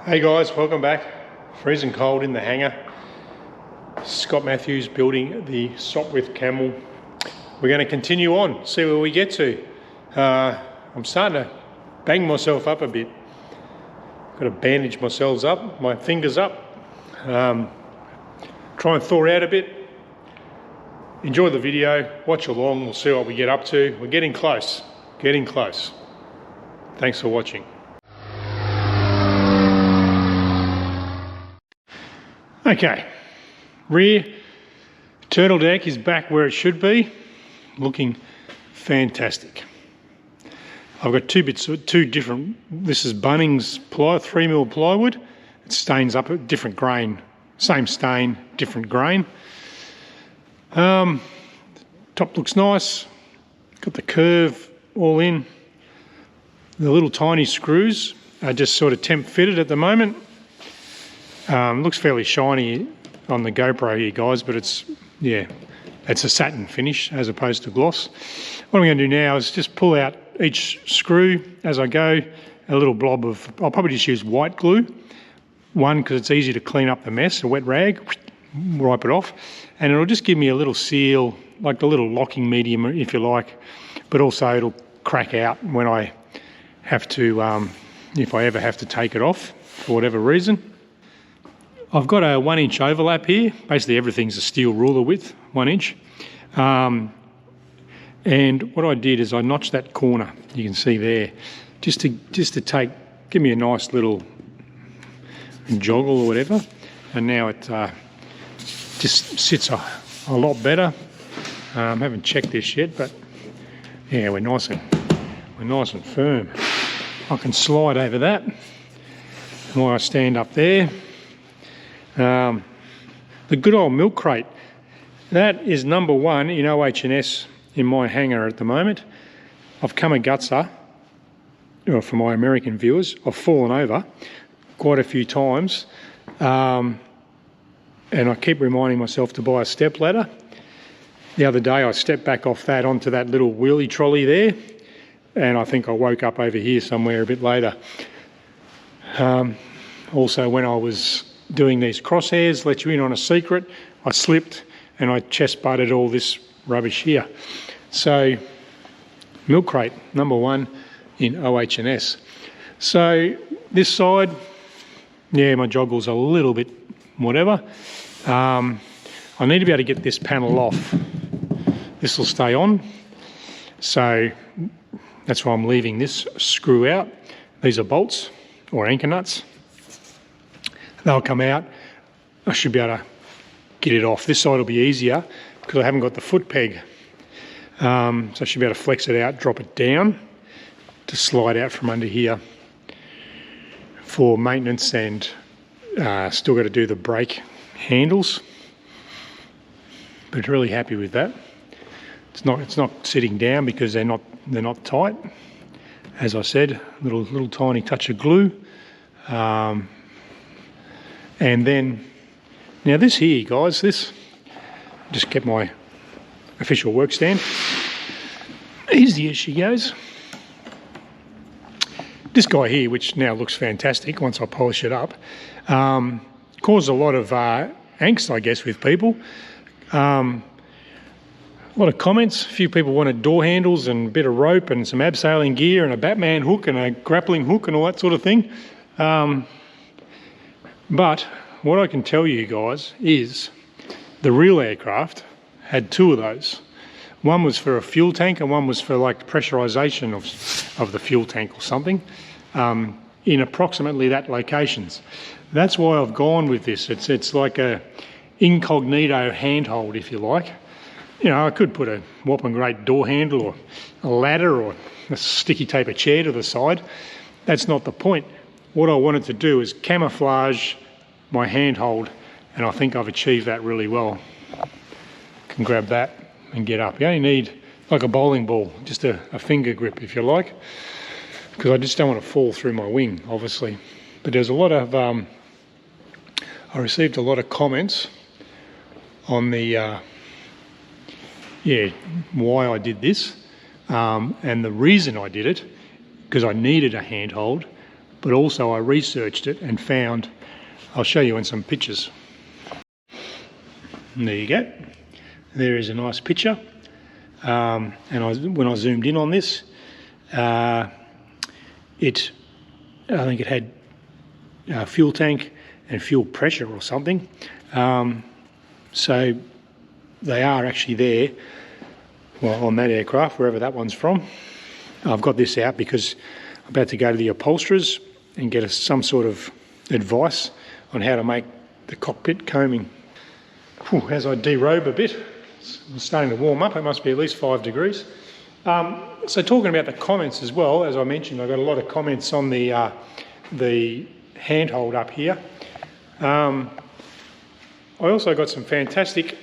Hey guys, welcome back. Freezing cold in the hangar. Scott Matthews building the Sopwith Camel. We're going to continue on, see where we get to. I'm starting to bang myself up a bit. Got to bandage myself up, my fingers up. Try and thaw out a bit. Enjoy the video, watch along, we'll see what we get up to. We're getting close, getting close. Thanks for watching. Okay, rear turtle deck is back where it should be, looking fantastic. I've got two different, this is Bunnings 3mm plywood. It stains up a different grain, same stain, different grain. Top looks nice, got the curve all in. The little tiny screws are just sort of temp fitted at the moment. Looks fairly shiny on the GoPro here, guys, but it's a satin finish as opposed to gloss. What I'm going to do now is just pull out each screw as I go, a little blob of, I'll probably just use white glue. One, because it's easy to clean up the mess, a wet rag, wipe it off, and it'll just give me a little seal, like the little locking medium if you like, but also it'll crack out when I have to, if I ever have to take it off for whatever reason. I've got a 1 inch overlap here. Basically everything's a steel ruler width, 1 inch. And what I did is I notched that corner, you can see there, just to give me a nice little joggle or whatever. And now it just sits a lot better. I haven't checked this yet, but yeah, we're nice and firm. I can slide over that while I stand up there. The good old milk crate, that is number one in OH&S in my hangar at the moment. I've come a gutser, for my American viewers, I've fallen over quite a few times, and I keep reminding myself to buy a step ladder. The other day I stepped back off that onto that little wheelie trolley there, and I think I woke up over here somewhere a bit later. Also, when I was doing these crosshairs, let you in on a secret, I slipped and I chest butted all this rubbish here. So, milk crate, number one in OH&S. So, this side, yeah, my joggle's a little bit whatever. I need to be able to get this panel off. This will stay on. So, that's why I'm leaving this screw out. These are bolts or anchor nuts. They'll come out. I should be able to get it off. This side will be easier because I haven't got the foot peg. So I should be able to flex it out, drop it down to slide out from under here for maintenance, and still got to do the brake handles. But really happy with that. It's not sitting down because they're not tight. As I said, little tiny touch of glue. And then, now this here, guys, this, just kept my official work stand. Easy as she goes. This guy here, which now looks fantastic once I polish it up, caused a lot of angst, I guess, with people. A lot of comments. A few people wanted door handles and a bit of rope and some abseiling gear and a Batman hook and a grappling hook and all that sort of thing. But what I can tell you guys is the real aircraft had two of those. One was for a fuel tank and one was for like pressurization of the fuel tank or something, in approximately that locations. That's why I've gone with this. It's like a incognito handhold, if you like. You know, I could put a whopping great door handle or a ladder or a sticky tape chair to the side. That's not the point. What I wanted to do is camouflage my handhold, and I think I've achieved that really well. Can grab that and get up. You only need like a bowling ball, just a finger grip if you like, because I just don't want to fall through my wing, obviously. But there's a lot of, I received a lot of comments on the, why I did this, and the reason I did it, because I needed a handhold, but also I researched it and found, I'll show you in some pictures. And there you go. There is a nice picture. And when I zoomed in on this, I think it had fuel tank and fuel pressure or something. So they are actually there, well, on that aircraft, wherever that one's from. I've got this out because I'm about to go to the upholsterers and get some sort of advice on how to make the cockpit coaming. As I derobe a bit, it's starting to warm up. It must be at least 5 degrees. So talking about the comments as well, as I mentioned, I got a lot of comments on the handhold up here. I also got some fantastic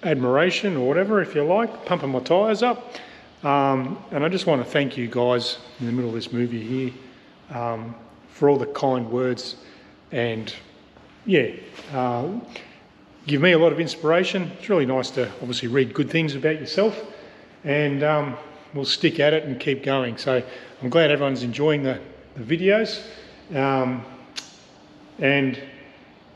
admiration, or whatever, if you like, pumping my tyres up. And I just want to thank you guys in the middle of this movie here for all the kind words, and yeah, give me a lot of inspiration. It's really nice to obviously read good things about yourself, and we'll stick at it and keep going. So I'm glad everyone's enjoying the videos, and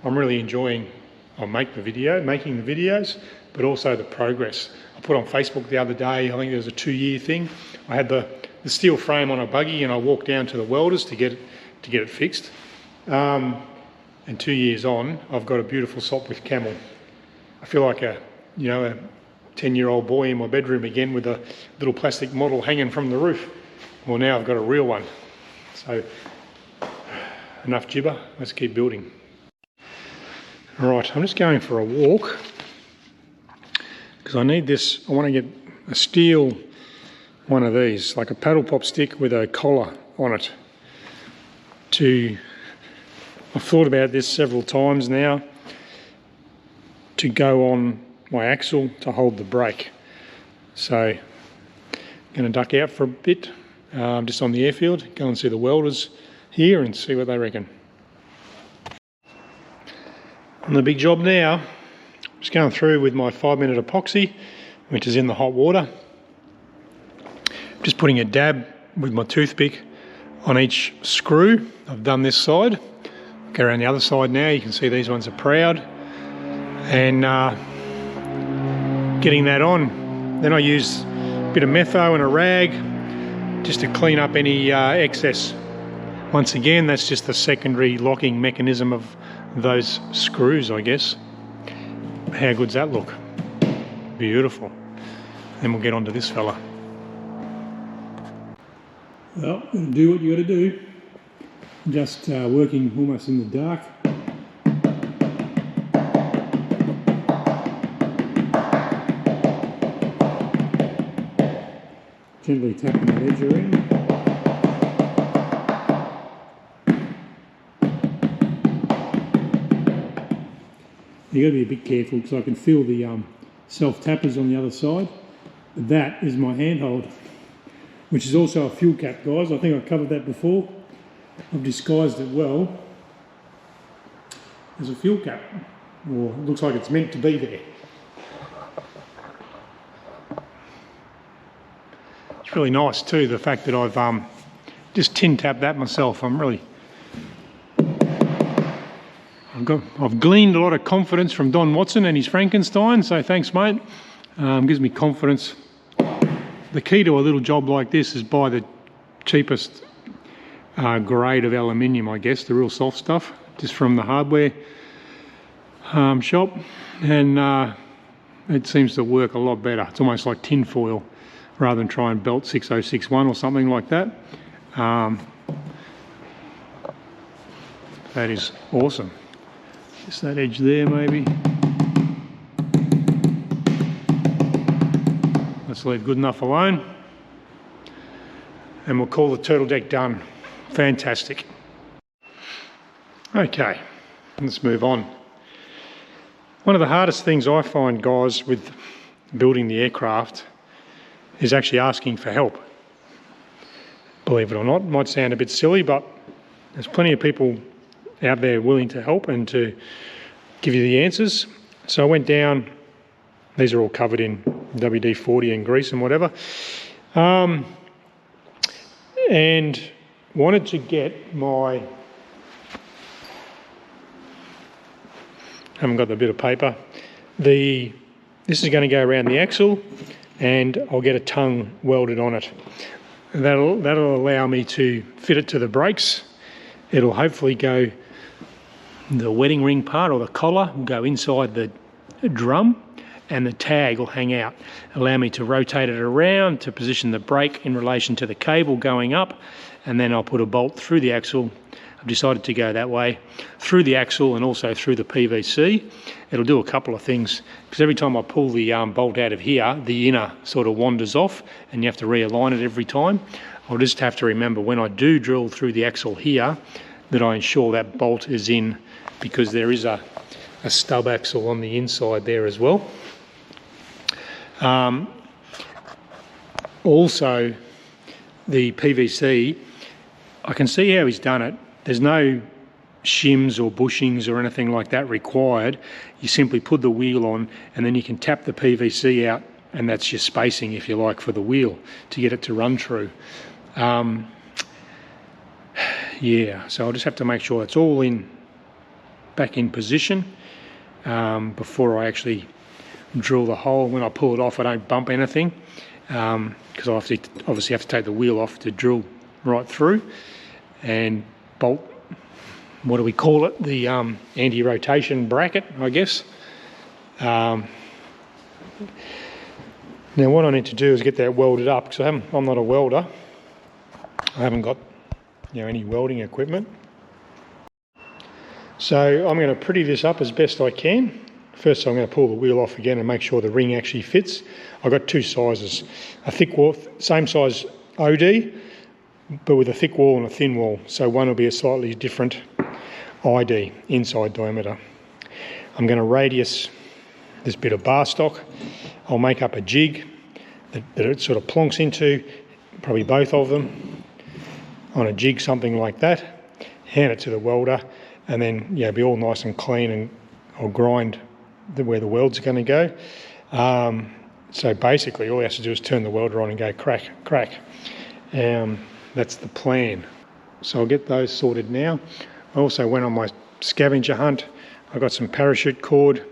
I'm really enjoying making the videos, but also the progress. I put on Facebook the other day, I think there was a 2-year thing. I had the steel frame on a buggy and I walked down to the welders to get it fixed. And 2 years on, I've got a beautiful Sopwith Camel. I feel like a 10-year-old boy in my bedroom again with a little plastic model hanging from the roof. Well, now I've got a real one. So enough gibber, let's keep building. All right, I'm just going for a walk because I need this. I want to get a steel one of these, like a paddle pop stick with a collar on it. I've thought about this several times now, to go on my axle to hold the brake. So I'm going to duck out for a bit, just on the airfield, go and see the welders here and see what they reckon. On the big job now, just going through with my 5-minute epoxy, which is in the hot water. Just putting a dab with my toothpick on each screw. I've done this side. Go around the other side now, you can see these ones are proud. And getting that on. Then I use a bit of metho and a rag just to clean up any excess. Once again, that's just the secondary locking mechanism of those screws, I guess. How good's that look? Beautiful. Then we'll get onto this fella. Well, do what you got to do. Just working almost in the dark. Gently tapping that edge around. You got to be a bit careful because I can feel the self-tappers on the other side. But that is my handhold, which is also a fuel cap, guys. I think I covered that before. I've disguised it well as a fuel cap, or it looks like it's meant to be there. It's really nice too, the fact that I've just tin tapped that myself. I've gleaned a lot of confidence from Don Watson and his Frankenstein, so thanks, mate. Gives me confidence. The key to a little job like this is buy the cheapest grade of aluminium, I guess, the real soft stuff, just from the hardware shop, and it seems to work a lot better. It's almost like tin foil rather than try and belt 6061 or something like that. That is awesome. Just that edge there, maybe. Let's leave good enough alone, and we'll call the turtle deck done. Fantastic. Okay, let's move on. One of the hardest things I find, guys, with building the aircraft is actually asking for help. Believe it or not, it might sound a bit silly, but there's plenty of people out there willing to help and to give you the answers. So I went down, these are all covered in WD-40 and grease and whatever, and wanted to get my, haven't got the bit of paper, this is going to go around the axle, and I'll get a tongue welded on it. That'll allow me to fit it to the brakes. It'll hopefully go, the wedding ring part or the collar will go inside the drum, and the tag will hang out. Allow me to rotate it around to position the brake in relation to the cable going up, and then I'll put a bolt through the axle. I've decided to go that way, through the axle and also through the PVC. It'll do a couple of things, because every time I pull the bolt out of here, the inner sort of wanders off and you have to realign it every time. I'll just have to remember when I do drill through the axle here that I ensure that bolt is in, because there is a stub axle on the inside there as well. Also, the PVC, I can see how he's done it. There's no shims or bushings or anything like that required. You simply put the wheel on and then you can tap the PVC out, and that's your spacing, if you like, for the wheel to get it to run through. Yeah, so I'll just have to make sure it's all back in position before I actually drill the hole. When I pull it off, I don't bump anything, because I obviously have to take the wheel off to drill right through and bolt, what do we call it, the anti-rotation bracket, I guess. Now what I need to do is get that welded up, because I'm not a welder. I haven't got any welding equipment. So I'm going to pretty this up as best I can. First I'm going to pull the wheel off again and make sure the ring actually fits. I've got two sizes, a thick wall, same size OD, but with a thick wall and a thin wall. So one will be a slightly different ID, inside diameter. I'm going to radius this bit of bar stock. I'll make up a jig that it sort of plonks into, probably both of them, on a jig, something like that. Hand it to the welder, and then be all nice and clean, and I'll grind where the weld's going to go. So basically all he has to do is turn the welder on and go crack, crack. That's the plan. So I'll get those sorted now. I also went on my scavenger hunt. I got some parachute cord,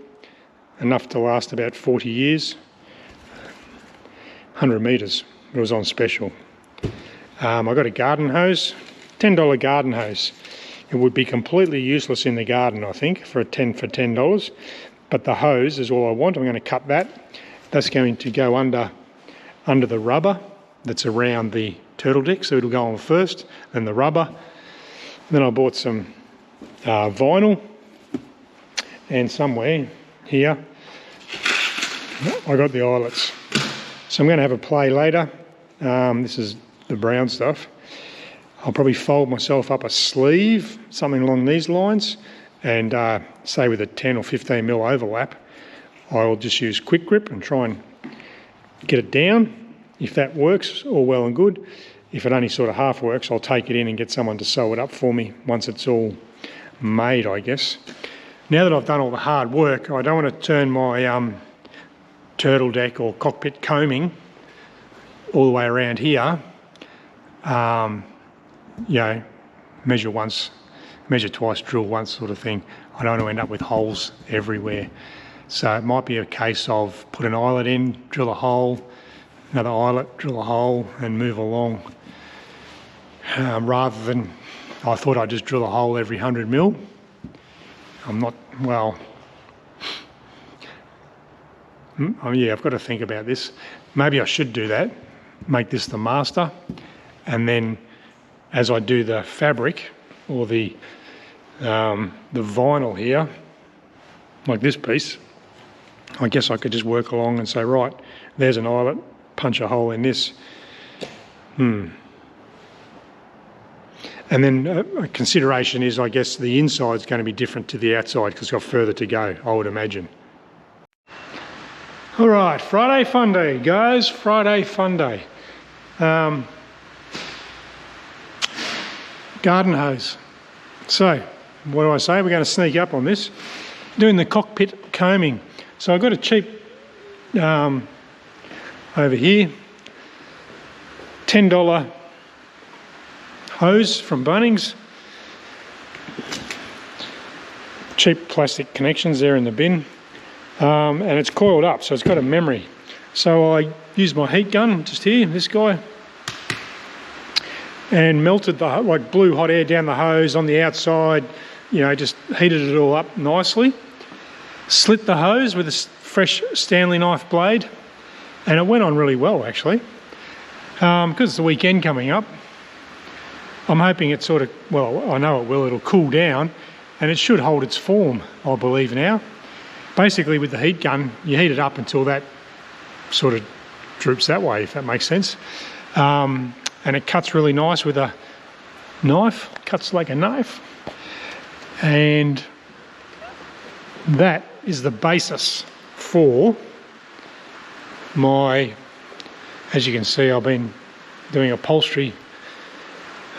enough to last about 40 years. 100 metres, it was on special. I got a garden hose, $10 garden hose. It would be completely useless in the garden, I think, for $10. But the hose is all I want. I'm going to cut that. That's going to go under the rubber that's around the turtle deck, so it'll go on first, then the rubber. Then I bought some vinyl, and somewhere here I got the eyelets. So I'm going to have a play later. This is the brown stuff. I'll probably fold myself up a sleeve, something along these lines, and say with a 10 or 15 mil overlap, I'll just use quick grip and try and get it down. If that works, all well and good. If it only sort of half works, I'll take it in and get someone to sew it up for me once it's all made, I guess. Now that I've done all the hard work, I don't want to turn my turtle deck or cockpit coaming all the way around here. Measure once, measure twice, drill once sort of thing. I don't want to end up with holes everywhere. So it might be a case of put an eyelet in, drill a hole, another eyelet, drill a hole, and move along. Rather than, I thought I'd just drill a hole every 100 mil. I'm not, well, I've got to think about this. Maybe I should do that, make this the master, and then as I do the fabric or the vinyl here, like this piece, I guess I could just work along and say, right, there's an eyelet, punch a hole in this. And then a consideration is, I guess, the inside's going to be different to the outside because it's got further to go, I would imagine. All right, Friday fun day, guys. Friday fun day. Garden hose. So, what do I say? We're going to sneak up on this. Doing the cockpit coaming. So I got a cheap over here, $10 hose from Bunnings. Cheap plastic connections there in the bin. And it's coiled up, so it's got a memory. So I used my heat gun just here, this guy, and melted the, like, blew hot air down the hose on the outside, you know, just heated it all up nicely. Slit the hose with a fresh Stanley knife blade, and it went on really well actually. Because it's the weekend coming up, I'm hoping it sort of, well, I know it will, it'll cool down and it should hold its form, I believe now. Basically with the heat gun, you heat it up until that sort of droops that way, if that makes sense. And it cuts really nice with a knife, cuts like a knife. And that is the basis for my, as you can see, I've been doing upholstery.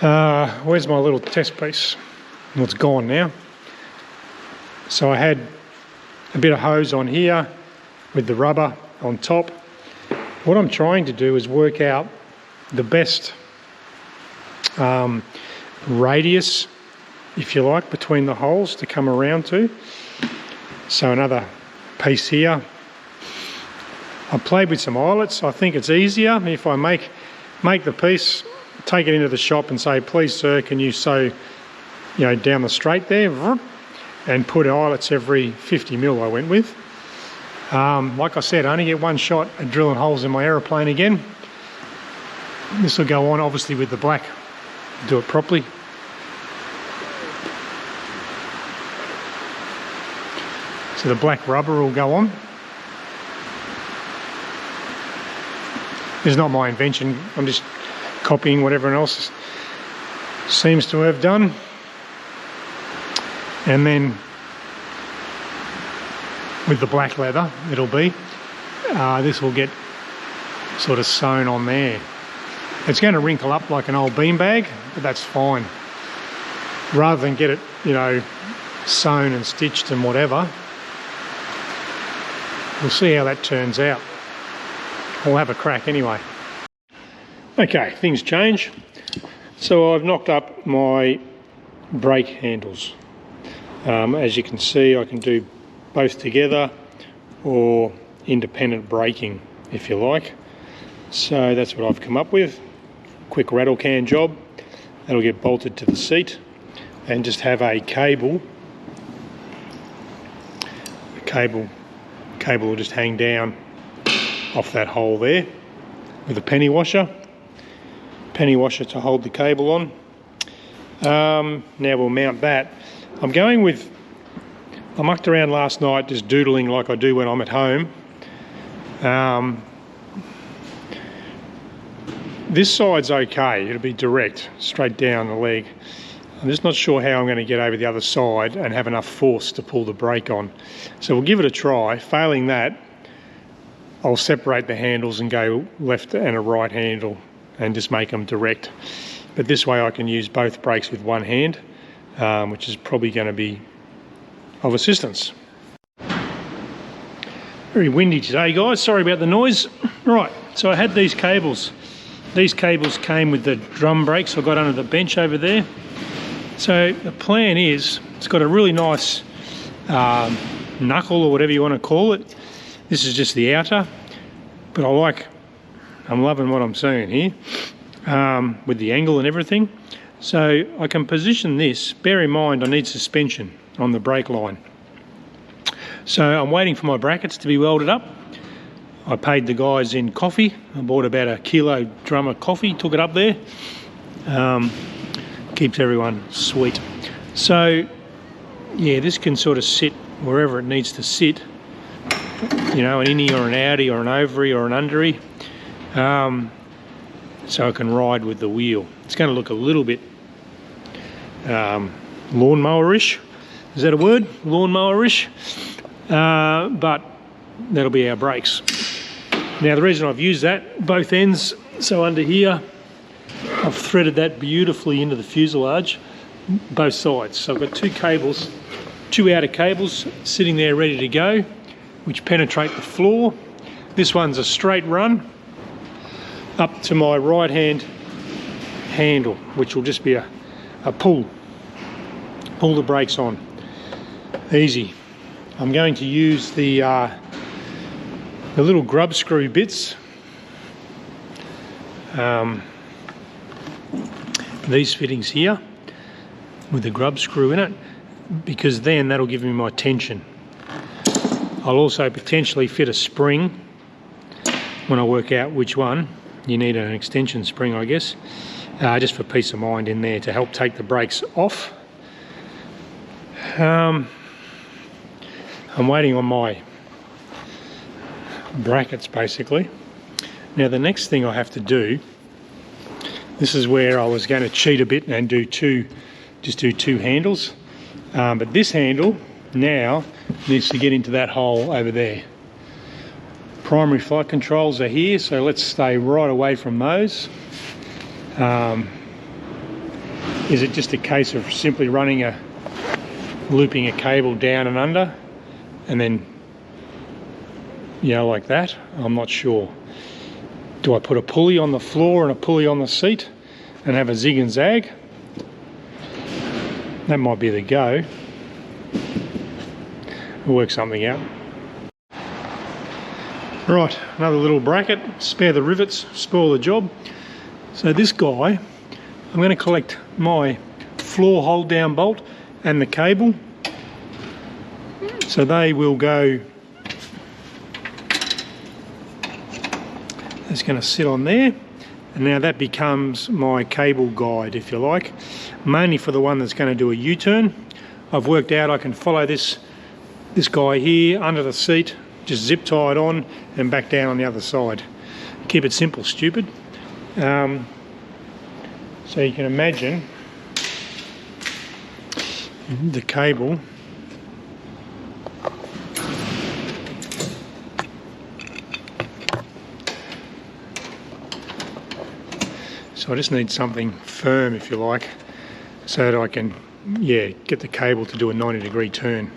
Where's my little test piece? Well, it's gone now. So I had a bit of hose on here with the rubber on top. What I'm trying to do is work out the best radius, if you like, between the holes to come around to. So another piece here. I played with some eyelets. I think it's easier if I make the piece, take it into the shop and say, please sir, can you sew, you know, down the straight there, and put eyelets every 50mm I went with. Like I said, I only get one shot at drilling holes in my aeroplane again. This will go on obviously with the black, do it properly. So the black rubber will go on. This is not my invention, I'm just copying what everyone else seems to have done. And then with the black leather, it'll be, this will get sort of sewn on there. It's going to wrinkle up like an old beanbag, but that's fine. Rather than get it, you know, sewn and stitched and whatever, we'll see how that turns out. We'll have a crack anyway. Okay, things change. So I've knocked up my brake handles. As you can see, I can do both together or independent braking, if you like. So that's what I've come up with. Quick rattle can job. That'll get bolted to the seat and just have a cable. The cable will just hang down off that hole there with a penny washer to hold the cable on. Now we'll mount that. I mucked around last night just doodling like I do when I'm at home. This side's okay, it'll be direct, straight down the leg. I'm just not sure how I'm going to get over the other side and have enough force to pull the brake on. So we'll give it a try. Failing that, I'll separate the handles and go left and a right handle and just make them direct. But this way I can use both brakes with one hand, which is probably going to be of assistance. Very windy today, guys. Sorry about the noise. Right, so I had these cables. These cables came with the drum brakes I got under the bench over there. So the plan is, it's got a really nice knuckle or whatever you want to call it. This is just the outer, but I'm loving what I'm seeing here with the angle and everything. So I can position this, bear in mind I need suspension on the brake line. So I'm waiting for my brackets to be welded up. I paid the guys in coffee. I bought about a kilo drum of coffee, took it up there. Keeps everyone sweet. So yeah, this can sort of sit wherever it needs to sit. You know, an innie or an outie or an ovary or an underie. So I can ride with the wheel. It's going to look a little bit lawnmower-ish. Is that a word? Lawnmower-ish. But that'll be our brakes. Now the reason I've used that, both ends, so under here, I've threaded that beautifully into the fuselage, both sides. So I've got two cables, two outer cables sitting there ready to go, which penetrate the floor. This one's a straight run up to my right hand handle, which will just be a pull the brakes on. Easy. I'm going to use the little grub screw bits, these fittings here with the grub screw in it, because then that'll give me my tension. I'll also potentially fit a spring when I work out which one. You need an extension spring, I guess, just for peace of mind in there to help take the brakes off. I'm waiting on my brackets basically. Now the next thing I have to do, this is where I was going to cheat a bit and do two handles, but this handle now needs to get into that hole over there. Primary flight controls are here, so let's stay right away from those. Is it just a case of simply looping a cable down and under, and then, you know, like that? I'm not sure. Do I put a pulley on the floor and a pulley on the seat and have a zig and zag? That might be the go. We'll work something out. Right, another little bracket, spare the rivets, spoil the job. So this guy, I'm going to collect my floor hold down bolt and the cable, so they will go, it's going to sit on there, and now that becomes my cable guide, if you like, mainly for the one that's going to do a U-turn. I've worked out I can follow this guy here under the seat, just zip tie it on and back down on the other side. Keep it simple, stupid. So you can imagine the cable so I just need something firm, if you like, so that I can, yeah, get the cable to do a 90-degree turn,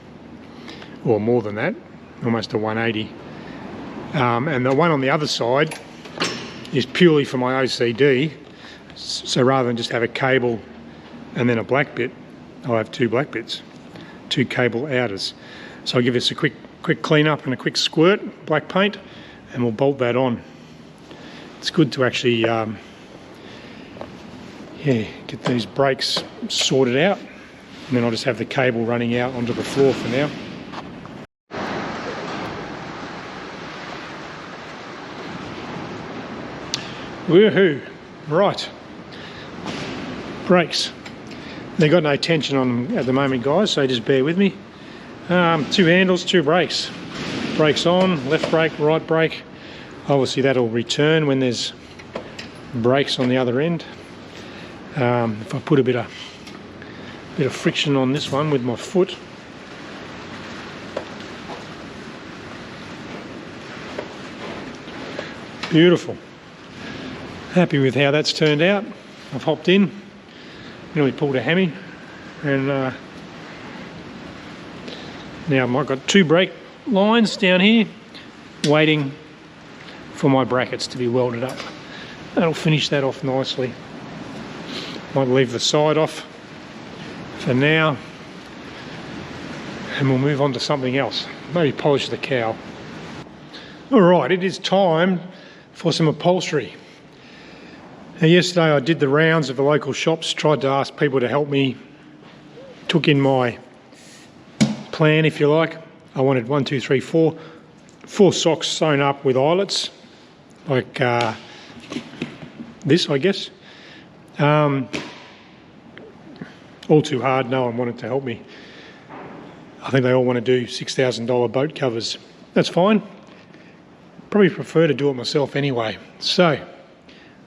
or more than that, almost a 180. And the one on the other side is purely for my OCD, so rather than just have a cable and then a black bit, I'll have two black bits, two cable outers. So I'll give this a quick clean up and a quick squirt, black paint, and we'll bolt that on. It's good to actually yeah, get these brakes sorted out, and then I'll just have the cable running out onto the floor for now. Woohoo! Right, brakes. They've got no tension on them at the moment, guys, so just bear with me. Two handles, two brakes. Brakes on, left brake, right brake. Obviously that'll return when there's brakes on the other end. If I put a bit of friction on this one with my foot, beautiful. Happy with how that's turned out. I've hopped in, nearly pulled a hammy, and now I've got two brake lines down here waiting for my brackets to be welded up. That'll finish that off nicely. Might leave the side off for now, and we'll move on to something else. Maybe polish the cowl. Alright, it is time for some upholstery. Now, yesterday I did the rounds of the local shops, tried to ask people to help me, took in my plan, if you like. I wanted 4 socks sewn up with eyelets, like this, I guess. All too hard, no one wanted to help me. I think they all want to do $6,000 boat covers. That's fine. Probably prefer to do it myself anyway. So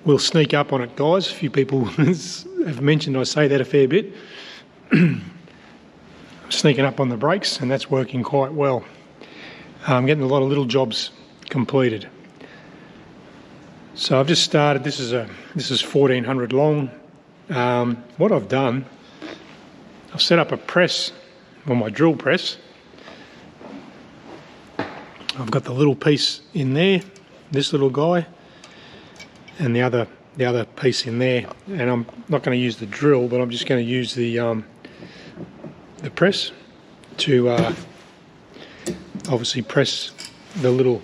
we'll sneak up on it, guys. A few people have mentioned I say that a fair bit. Sneaking up on the brakes, and that's working quite well. I'm getting a lot of little jobs completed. So I've just started. This is 1400 long. What I've done, I've set up a press on my drill press. I've got the little piece in there, this little guy, and the other other piece in there, and I'm not going to use the drill, but I'm just going to use the press to obviously press the little,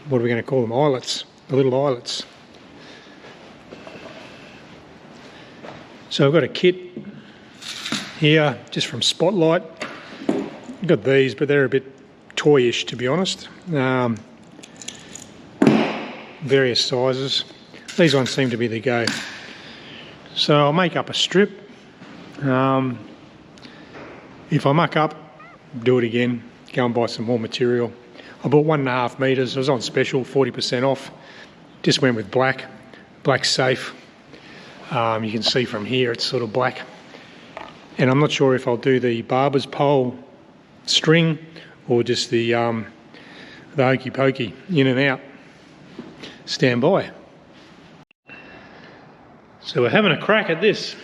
what are we going to call them, eyelets, the little eyelets. So I've got a kit here just from Spotlight. I've got these, but they're a bit toyish, to be honest. Various sizes. These ones seem to be the go. So I'll make up a strip. If I muck up, do it again, go and buy some more material. I bought 1.5 metres, it was on special, 40% off. Just went with black. Black's safe. You can see from here it's sort of black. And I'm not sure if I'll do the barber's pole string or just the hokey pokey in and out. Stand by. So we're having a crack at this.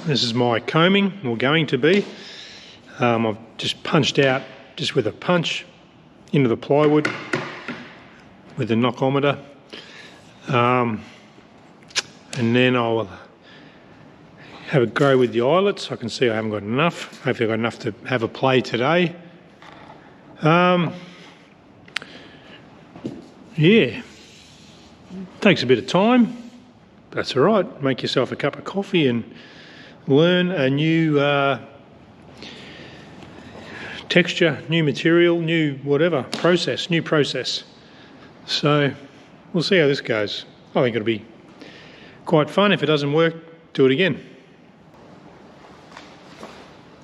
This is my coaming, or going to be. I've just punched out, just with a punch, into the plywood with the knockometer. And then I'll have a go with the eyelets. I can see I haven't got enough. Hopefully I've got enough to have a play today. Yeah, takes a bit of time, but that's all right. Make yourself a cup of coffee and learn a new texture, new material, new whatever, process, new process. So we'll see how this goes. I think it'll be quite fun. If it doesn't work, do it again.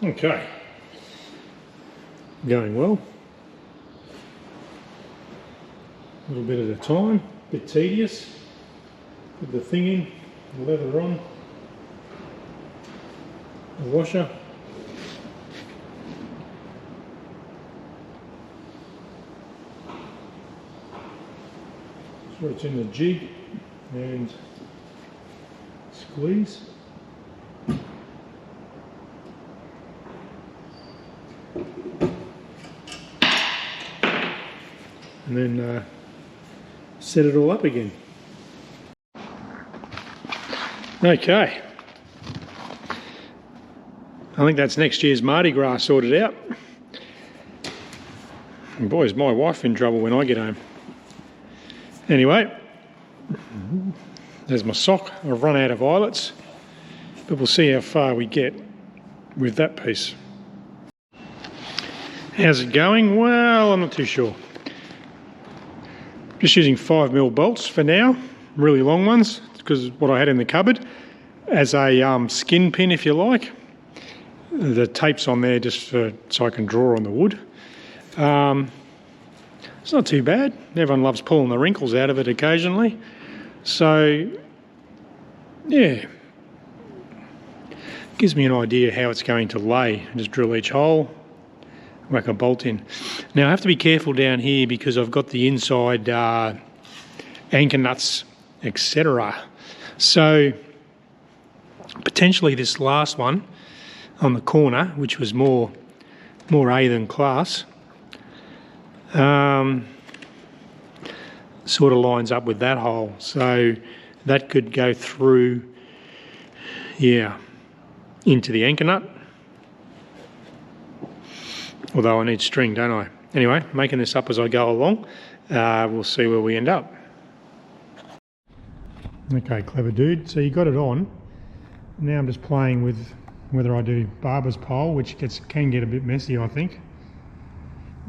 Okay, going well. A little bit at a time, a bit tedious. Put the thing in, the leather on, the washer. So it's in the jig and squeeze. And then set it all up again. Okay. I think that's next year's Mardi Gras sorted out. And boy, is my wife in trouble when I get home. Anyway, there's my sock. I've run out of eyelets, but we'll see how far we get with that piece. How's it going? Well, I'm not too sure. Just using 5mm bolts for now, really long ones, because what I had in the cupboard, as a skin pin, if you like. The tape's on there just so I can draw on the wood. It's not too bad. Everyone loves pulling the wrinkles out of it occasionally. So, yeah, gives me an idea how it's going to lay. Just drill each hole, whack a bolt in. Now I have to be careful down here because I've got the inside anchor nuts, etc. So potentially this last one on the corner, which was more A than class, sort of lines up with that hole. So that could go through, yeah, into the anchor nut. Although I need string, don't I? Anyway, making this up as I go along. We'll see where we end up. Okay, clever dude. So you got it on. Now I'm just playing with whether I do barber's pole, which can get a bit messy, I think,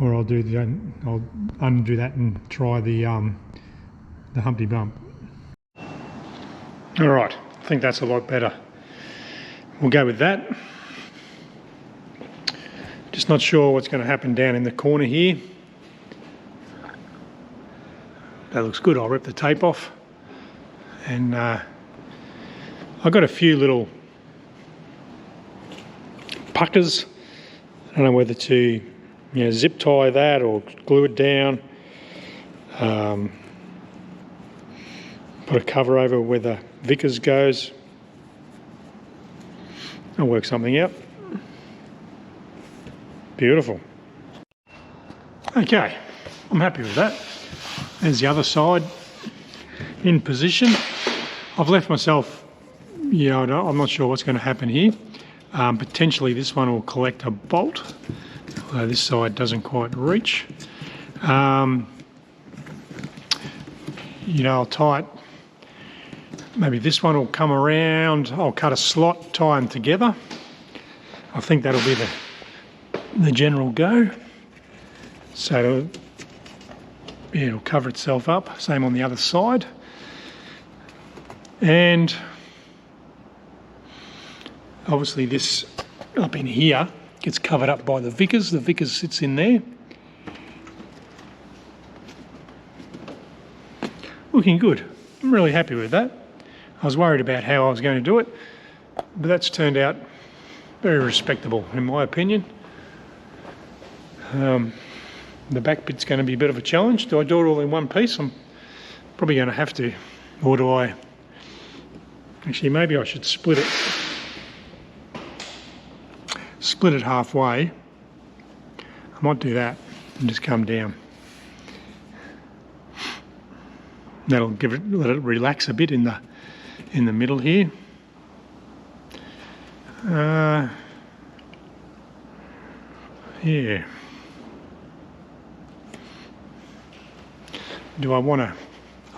or I'll undo that and try the Humpty Bump. All right, I think that's a lot better. We'll go with that. Just not sure what's going to happen down in the corner here. That looks good. I'll rip the tape off. And I've got a few little puckers. I don't know whether to, zip tie that or glue it down. Put a cover over where the Vickers goes. I'll work something out. Beautiful. Okay, I'm happy with that. There's the other side. in position. I've left myself, yeah, I'm not sure what's going to happen here. Potentially this one will collect a bolt, although this side doesn't quite reach. You know, I'll tie it. Maybe this one will come around. I'll cut a slot, tie them together. I think that'll be the general go. So yeah, it'll cover itself up. Same on the other side. And obviously this up in here gets covered up by the Vickers. The Vickers sits in there. Looking good. I'm really happy with that. I was worried about how I was going to do it, but that's turned out very respectable in my opinion. The back bit's going to be a bit of a challenge. Do I do it all in one piece? I'm probably going to have to. Or do I... Actually, maybe I should split it. Split it halfway. I might do that and just come down. That'll give it, let it relax a bit in the middle here. Yeah. Do I want to?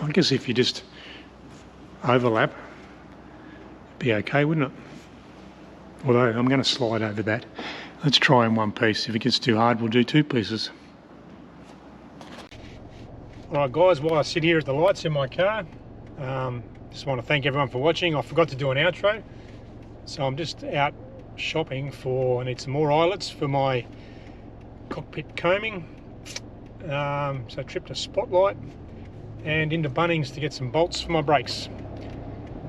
I guess if you just overlap, it'd be okay, wouldn't it? Although I'm going to slide over that. Let's try in one piece. If it gets too hard, we'll do two pieces. Alright guys, while I sit here at the lights in my car, just want to thank everyone for watching. I forgot to do an outro, so I'm just out shopping I need some more eyelets for my cockpit coaming. So I tripped a Spotlight and into Bunnings to get some bolts for my brakes.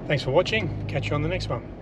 Thanks for watching, catch you on the next one.